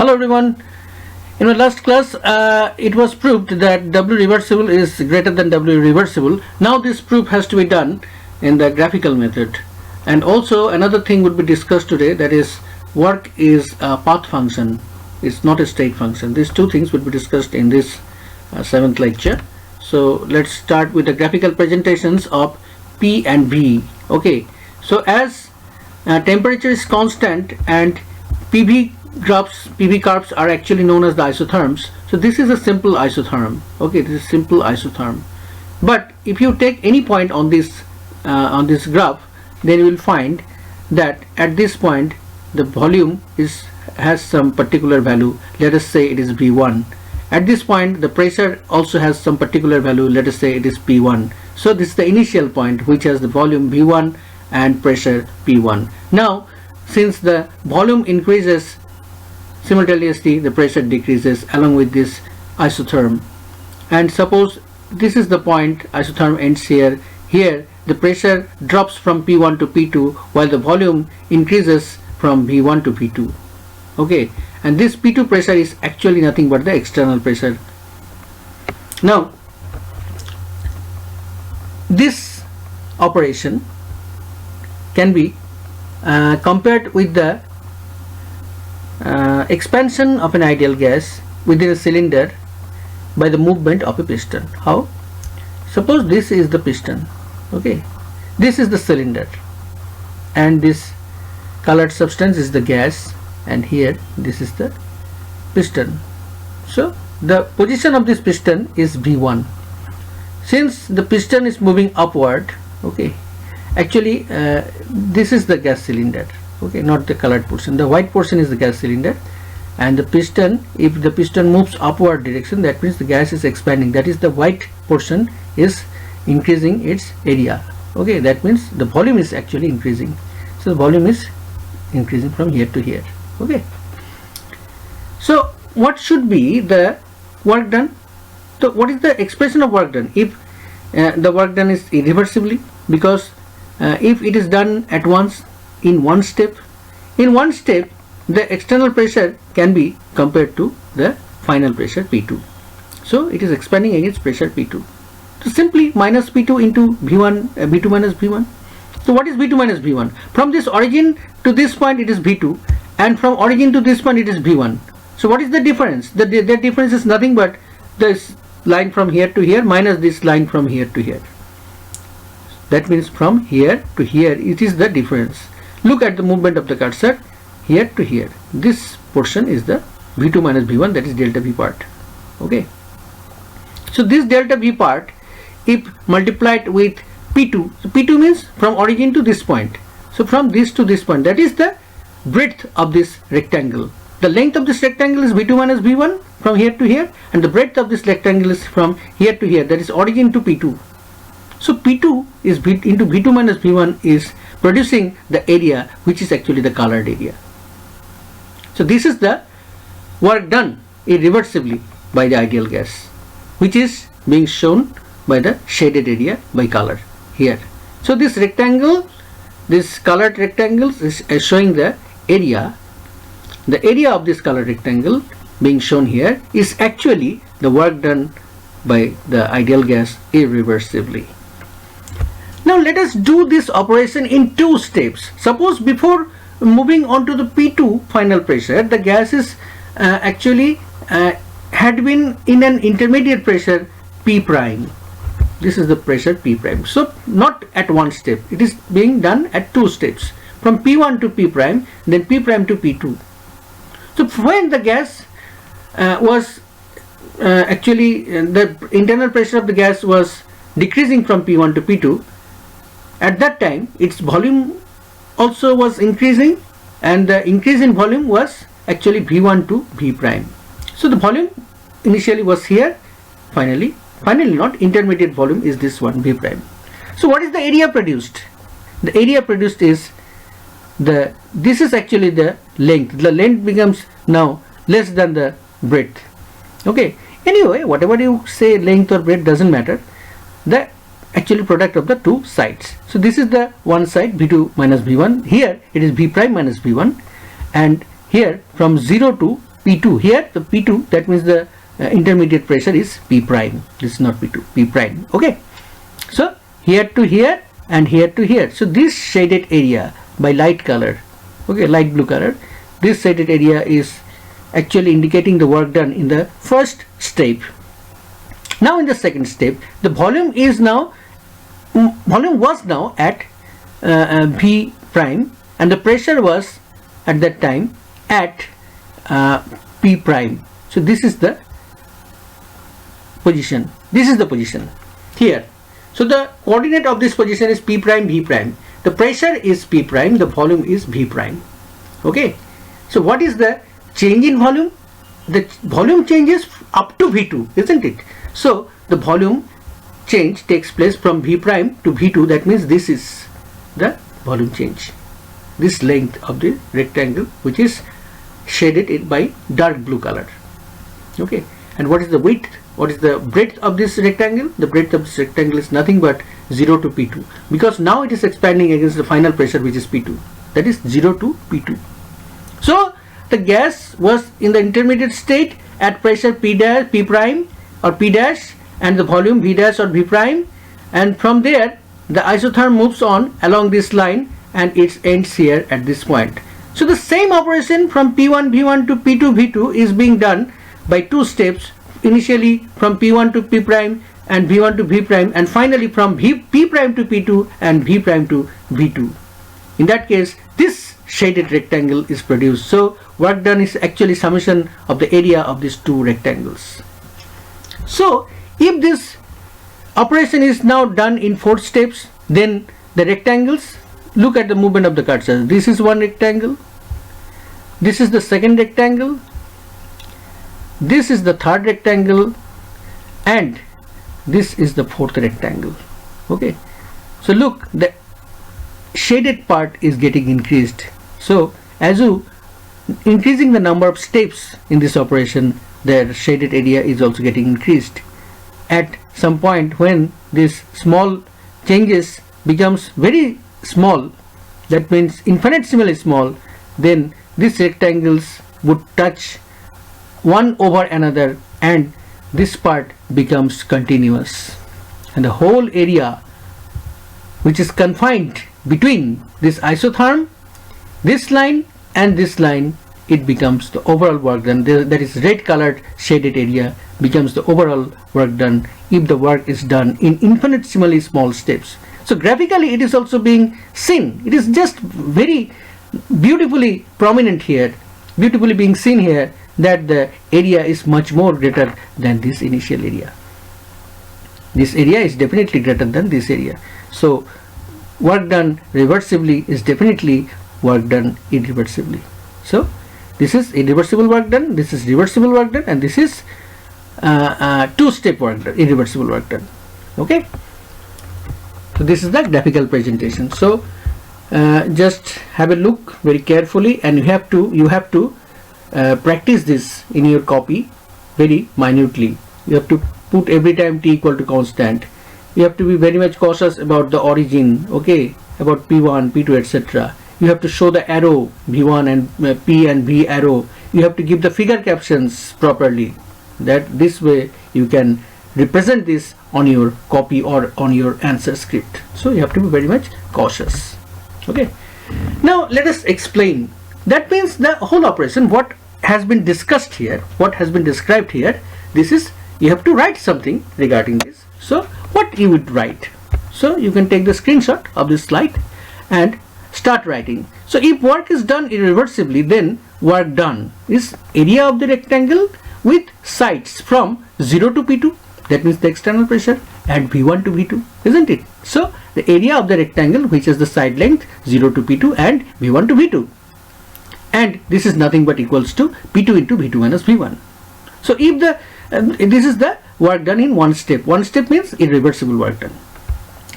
Hello everyone. In my last class it was proved that W reversible is greater than W reversible. Now this proof has to be done in the graphical method, and also another thing would be discussed today, that is work is a path function, it's not a state function. These two things will be discussed in this 7th lecture. So let's start with the graphical presentations of P and V. Okay, so as temperature is constant and PV curves are actually known as the isotherms. So this is a simple isotherm. Okay, this is simple isotherm. But if you take any point on this graph, then you will find that at this point the volume has some particular value. Let us say it is V1. At this point the pressure also has some particular value. Let us say it is P1. So this is the initial point which has the volume V1 and pressure P1. Now since the volume increases, simultaneously the pressure decreases along with this isotherm, and suppose this is the point, isotherm ends here. Here the pressure drops from P1 to P2 while the volume increases from V1 to P2. Okay, and this P2 pressure is actually nothing but the external pressure. Now this operation can be compared with the expansion of an ideal gas within a cylinder by the movement of a piston. How? Suppose this is the piston. Okay, this is the cylinder and this colored substance is the gas, and here this is the piston. So the position of this piston is V1. Since the piston is moving upward, okay, actually this is the gas cylinder. Okay, not the colored portion. The white portion is the gas cylinder, and the piston, if the piston moves upward direction, that means the gas is expanding. That is, the white portion is increasing its area. Okay, that means the volume is actually increasing. So the volume is increasing from here to here. Okay, so what should be the work done? So what is the expression of work done? If the work done is irreversibly, because if it is done at once in one step, the external pressure can be compared to the final pressure P2. So it is expanding against pressure P2. So simply minus P2 into V1, V2 minus V1. So what is V2 minus V1? From this origin to this point it is V2, and from origin to this point it is V1. So what is the difference? The difference is nothing but this line from here to here minus this line from here to here. That means from here to here it is the difference. Look at the movement of the cursor here to here. This portion is the V2 minus V1, that is delta V part. Okay, so this delta V part, if multiplied with P2, so P2 means from origin to this point. So from this to this point, that is the breadth of this rectangle. The length of this rectangle is V2 minus V1 from here to here, and the breadth of this rectangle is from here to here, that is origin to P2. So P2 is into V2 minus V1 is producing the area which is actually the colored area. So this is the work done irreversibly by the ideal gas, which is being shown by the shaded area by color here. So this rectangle, this colored rectangle is showing the area. The area of this colored rectangle being shown here is actually the work done by the ideal gas irreversibly. Now let us do this operation in two steps. Suppose before moving on to the P2 final pressure, the gas is actually had been in an intermediate pressure P prime. This is the pressure P prime. So not at one step, it is being done at two steps, from P1 to P prime, then P prime to P2. So when the gas was actually the internal pressure of the gas was decreasing from P1 to P2, at that time its volume also was increasing, and the increase in volume was actually V1 to V prime. So the volume initially was here, finally not, intermediate volume is this one, V prime. So what is the area produced? The area produced is this is actually the length. The length becomes now less than the breadth. Okay, anyway, whatever you say, length or breadth doesn't matter. The actually product of the two sides. So this is the one side, V2 minus V1. Here it is V prime minus V1, and here from 0 to P2. Here the P2, that means the intermediate pressure is P prime. This is not P2, P prime. Okay. So here to here and here to here. So this shaded area by light color, okay, light blue color, this shaded area is actually indicating the work done in the first step. Now in the second step, the volume was now at V prime, and the pressure was at that time at P prime. So this is the position. This is the position here. So the coordinate of this position is P prime, V prime. The pressure is P prime, the volume is V prime. Okay. So what is the change in volume? The volume changes up to V2, isn't it? So the volume change takes place from V prime to V2. That means this is the volume change. This length of the rectangle, which is shaded in by dark blue color. Okay. And what is the width? What is the breadth of this rectangle? The breadth of this rectangle is nothing but 0 to P2, because now it is expanding against the final pressure, which is P2. That is 0 to P2. So the gas was in the intermediate state at pressure P dash, P prime or P dash, and the volume V dash or V prime, and from there the isotherm moves on along this line and it ends here at this point. So the same operation from P1 V1 to P2 V2 is being done by two steps, initially from P1 to P prime and V1 to V prime, and finally from P prime to P2 and V prime to V2. In that case, this shaded rectangle is produced. So work done is actually summation of the area of these two rectangles. So if this operation is now done in 4 steps, then the rectangles, look at the movement of the cursor. This is one rectangle, this is the second rectangle, this is the third rectangle, and this is the fourth rectangle. Okay. So look, the shaded part is getting increased. So as you increasing the number of steps in this operation, the shaded area is also getting increased. At some point when this small changes becomes very small, that means infinitesimally small, then these rectangles would touch one over another and this part becomes continuous, and the whole area which is confined between this isotherm, this line and this line, it becomes the overall work done. That is red colored shaded area becomes the overall work done if the work is done in infinitesimally small steps. So graphically it is also being seen. It is just very beautifully prominent here, beautifully being seen here, that the area is much more greater than this initial area. This area is definitely greater than this area. So work done reversibly is definitely work done irreversibly. So this is irreversible work done, this is reversible work done, and this is two-step work done, irreversible work done. Okay. So this is the graphical presentation. So just have a look very carefully, and you have to practice this in your copy very minutely. You have to put every time t equal to constant. You have to be very much cautious about the origin, okay, about P1, P2, etc. You have to show the arrow V1 and P and V arrow. You have to give the figure captions properly. That this way you can represent this on your copy or on your answer script. So you have to be very much cautious. Okay. Now let us explain. That means the whole operation, what has been discussed here, what has been described here, this is, you have to write something regarding this. So what you would write? So you can take the screenshot of this slide and start writing. So if work is done irreversibly, then work done is area of the rectangle with sides from 0 to P2, that means the external pressure, and V1 to V2, isn't it? So the area of the rectangle, which is the side length 0 to P2 and V1 to V2, and this is nothing but equals to P2 into V2 minus V1. So if the this is the work done in one step. One step means irreversible work done.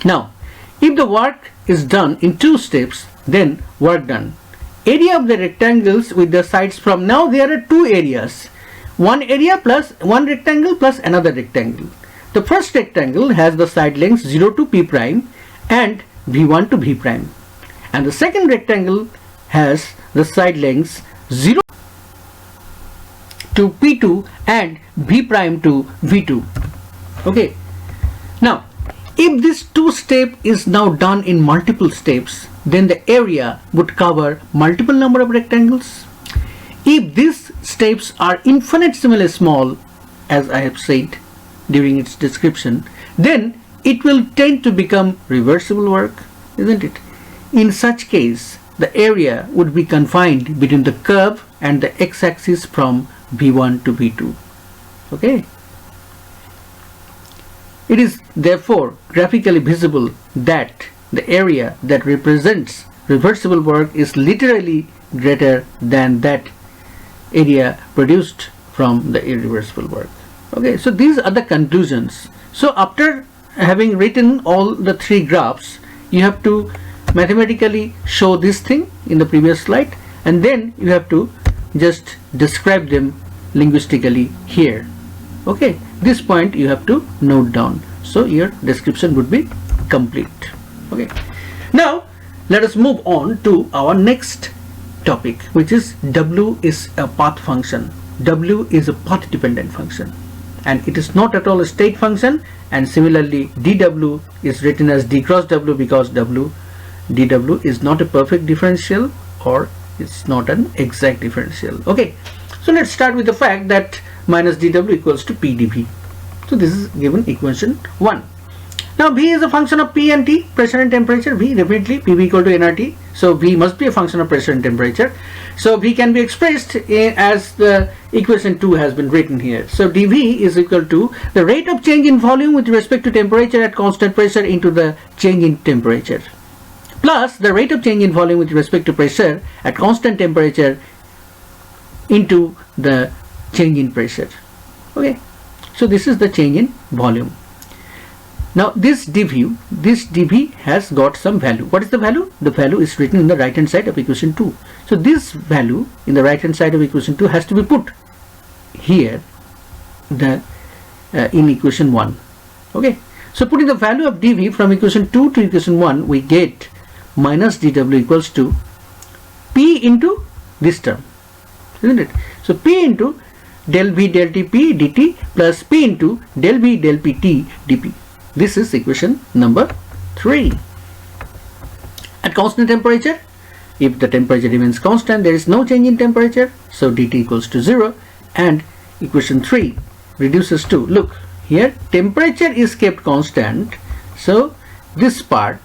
Now if the work is done in 2 steps, then work done, area of the rectangles with the sides from, now there are 2 areas, one area plus one rectangle plus another rectangle. The first rectangle has the side lengths 0 to P prime and V1 to V prime, and the second rectangle has the side lengths 0 to P2 and V prime to V2. Okay. Now, if this two step is now done in multiple steps, then the area would cover multiple number of rectangles. If these steps are infinitesimally small, as I have said during its description, then it will tend to become reversible work, isn't it? In such case, the area would be confined between the curve and the x-axis from V1 to V2. Okay? It is therefore graphically visible that the area that represents reversible work is literally greater than that area produced from the irreversible work. Okay, so these are the conclusions. So after having written all the three graphs, you have to mathematically show this thing in the previous slide, and then you have to just describe them linguistically here. Okay, this point you have to note down, so your description would be complete. Okay, now let us move on to our next topic, which is W is a path function. W is a path dependent function, and it is not at all a state function, and similarly dW is written as d cross W because dW is not a perfect differential, or it's not an exact differential. Okay, so let's start with the fact that minus dW equals to P dV. So this is given equation 1. Now V is a function of P and T, pressure and temperature. V definitely PV equal to nRT, so V must be a function of pressure and temperature. So V can be expressed as the equation 2 has been written here. So dV is equal to the rate of change in volume with respect to temperature at constant pressure into the change in temperature, plus the rate of change in volume with respect to pressure at constant temperature into the change in pressure. Okay, so this is the change in volume. Now this dV has got some value. What is the value? The value is written in the right hand side of equation 2. So this value in the right hand side of equation 2 has to be put here in equation 1. Okay, so putting the value of dV from equation 2 to equation 1, we get minus dW equals to P into this term, isn't it? So P into del V del T P dt plus P into del V del P T dP. This is equation number 3. At constant temperature, if the temperature remains constant, there is no change in temperature, so dt equals to 0, and equation 3 reduces to, look here, temperature is kept constant, so this part,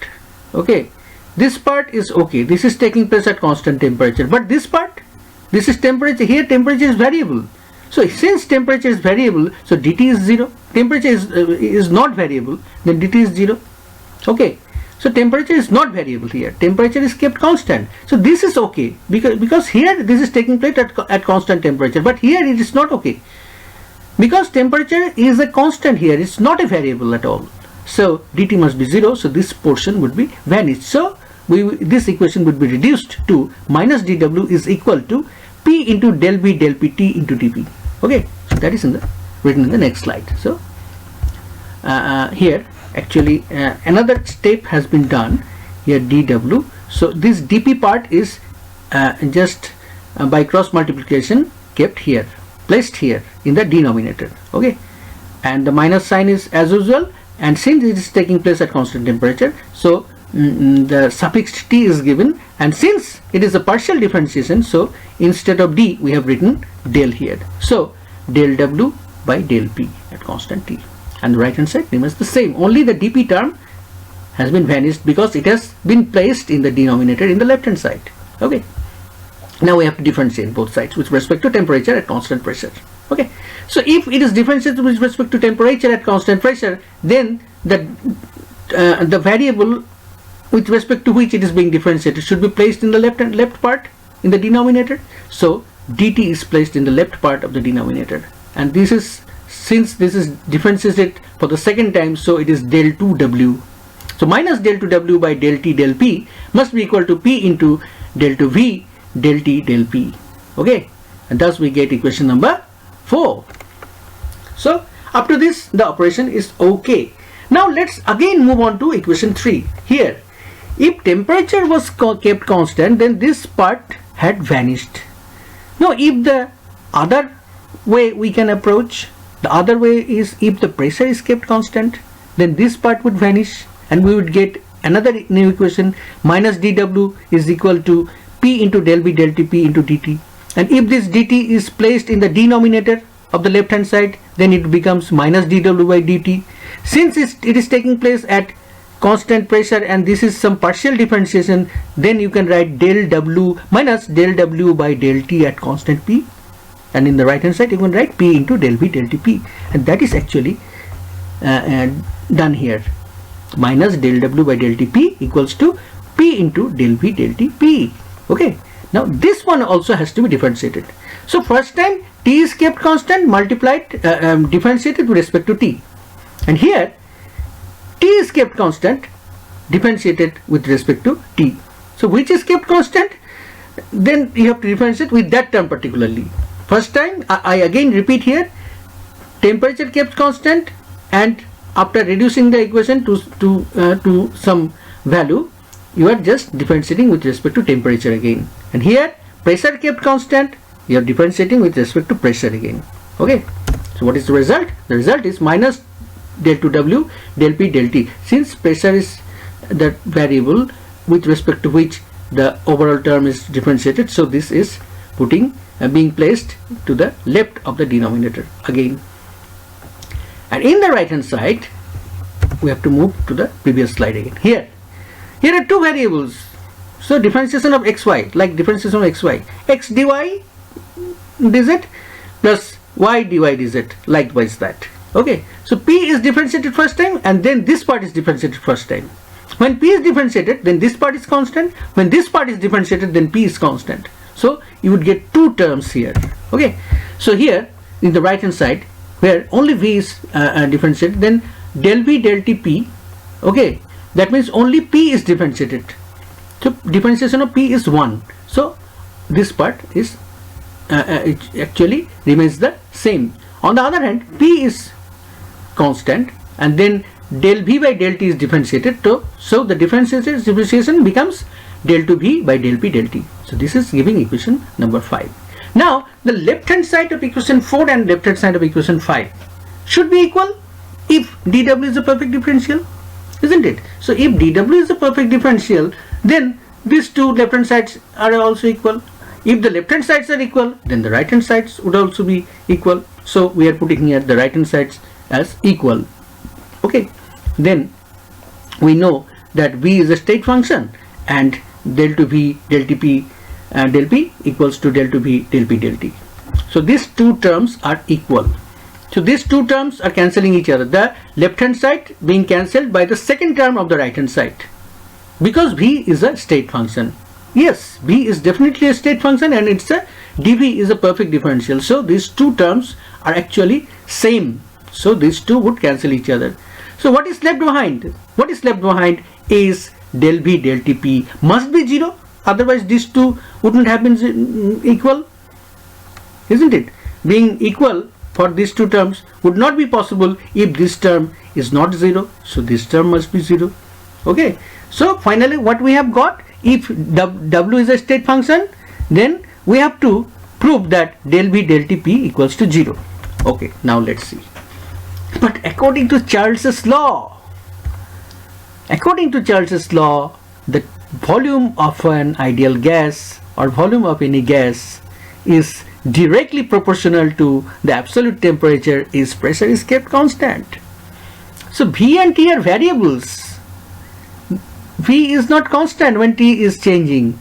okay, this part is okay, this is taking place at constant temperature, but this part, this is temperature, here temperature is variable. So since temperature is variable, so dt is 0. Temperature is not variable, then dt is 0. Okay, so temperature is not variable here, temperature is kept constant, so this is okay, because here this is taking place at constant temperature, but here it is not okay, because temperature is a constant here, it's not a variable at all, so dt must be 0, so this portion would be vanished. So this equation would be reduced to minus dW is equal to P into del V del Pt into dP. Okay, so that is written in the next slide. So here actually another step has been done here, dW. So this dP part is just by cross multiplication kept here, placed here in the denominator. Okay, and the minus sign is as usual, and since it is taking place at constant temperature, so the suffix t is given, and since it is a partial differentiation, so instead of d we have written del here, so del W by del P at constant t, and the right hand side remains the same, only the dP term has been vanished because it has been placed in the denominator in the left hand side. Okay, now we have to differentiate both sides with respect to temperature at constant pressure. Okay, so if it is differentiated with respect to temperature at constant pressure, then the variable with respect to which it is being differentiated should be placed in the left part in the denominator. So dt is placed in the left part of the denominator, and this is, since this is differentiated for the second time, so it is del 2W. So minus del 2W by del T del P must be equal to P into del 2V del T del P. Okay, and thus we get equation number 4. So up to this the operation is okay. Now let's again move on to equation 3. Here, if temperature was kept constant, then this part had vanished. Now if the other way we can approach. The other way is, if the pressure is kept constant, then this part would vanish and we would get another new equation, minus dW is equal to P into del V del T P into dt. And if this dt is placed in the denominator of the left hand side, then it becomes minus dW by dt. Since it is taking place at constant pressure and this is some partial differentiation, then you can write del W minus del W by del T at constant P, and in the right hand side you can write P into del V del Tp, and that is actually done here. Minus del W by del Tp equals to P into del V del Tp. Okay, now this one also has to be differentiated. So first time T is kept constant, multiplied, differentiated with respect to T, and here T is kept constant, differentiated with respect to T. So which is kept constant? Then you have to differentiate with that term particularly. First time, I again repeat here, temperature kept constant, and after reducing the equation to some value, you are just differentiating with respect to temperature again. And here pressure kept constant, you are differentiating with respect to pressure again. Okay, so what is the result? The result is minus del 2W del P del T. Since pressure is the variable with respect to which the overall term is differentiated, so this is being placed to the left of the denominator again. And in the right hand side, we have to move to the previous slide again. Here are two variables. So differentiation of xy, like differentiation of xy, x dy dz plus y dy dz, likewise that. Okay, so P is differentiated first time and then this part is differentiated first time. When P is differentiated, then this part is constant. When this part is differentiated, then P is constant. So you would get two terms here. Okay, so here in the right hand side, where only V is differentiated, then del V del Tp. Okay, that means only P is differentiated. So differentiation of P is 1. So this part is it actually remains the same. On the other hand, P is constant and then del V by del T is differentiated, so the differentiation becomes del 2V by del P del T. So this is giving equation number 5. Now the left hand side of equation 4 and left hand side of equation 5 should be equal if dW is a perfect differential, isn't it? So if dW is a perfect differential, then these two left hand sides are also equal. If the left hand sides are equal, then the right hand sides would also be equal. So we are putting here the right hand sides as equal. Okay, then we know that V is a state function and del to V del Tp del P equals to del to V del P del T. So these two terms are equal. So these two terms are cancelling each other. The left hand side being cancelled by the second term of the right hand side, because V is a state function. Yes, V is definitely a state function and it's a dV is a perfect differential. So these two terms are actually same. So these two would cancel each other. So what is left behind? What is left behind is del V del Tp must be 0. Otherwise these two wouldn't have been equal, isn't it? Being equal for these two terms would not be possible if this term is not 0. So this term must be 0. Okay. So finally what we have got, if W is a state function, then we have to prove that del V del Tp equals to 0. Okay, now let's see. But according to Charles's law, the volume of an ideal gas or volume of any gas is directly proportional to the absolute temperature is pressure is kept constant. So V and T are variables. V is not constant when T is changing,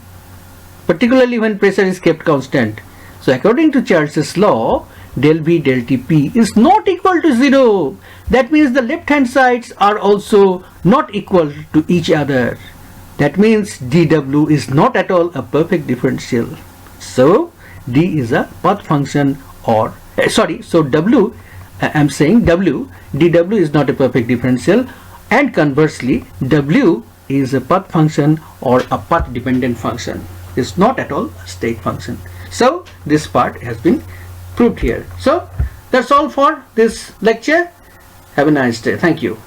particularly when pressure is kept constant. So according to Charles's law, del V del Tp is not equal to 0. That means the left hand sides are also not equal to each other. That means dW is not at all a perfect differential. So D is a path function, or so W, I'm saying dW is not a perfect differential, and conversely W is a path function or a path dependent function. It's not at all a state function. So this part has been proved here. So that's all for this lecture. Have a nice day. Thank you.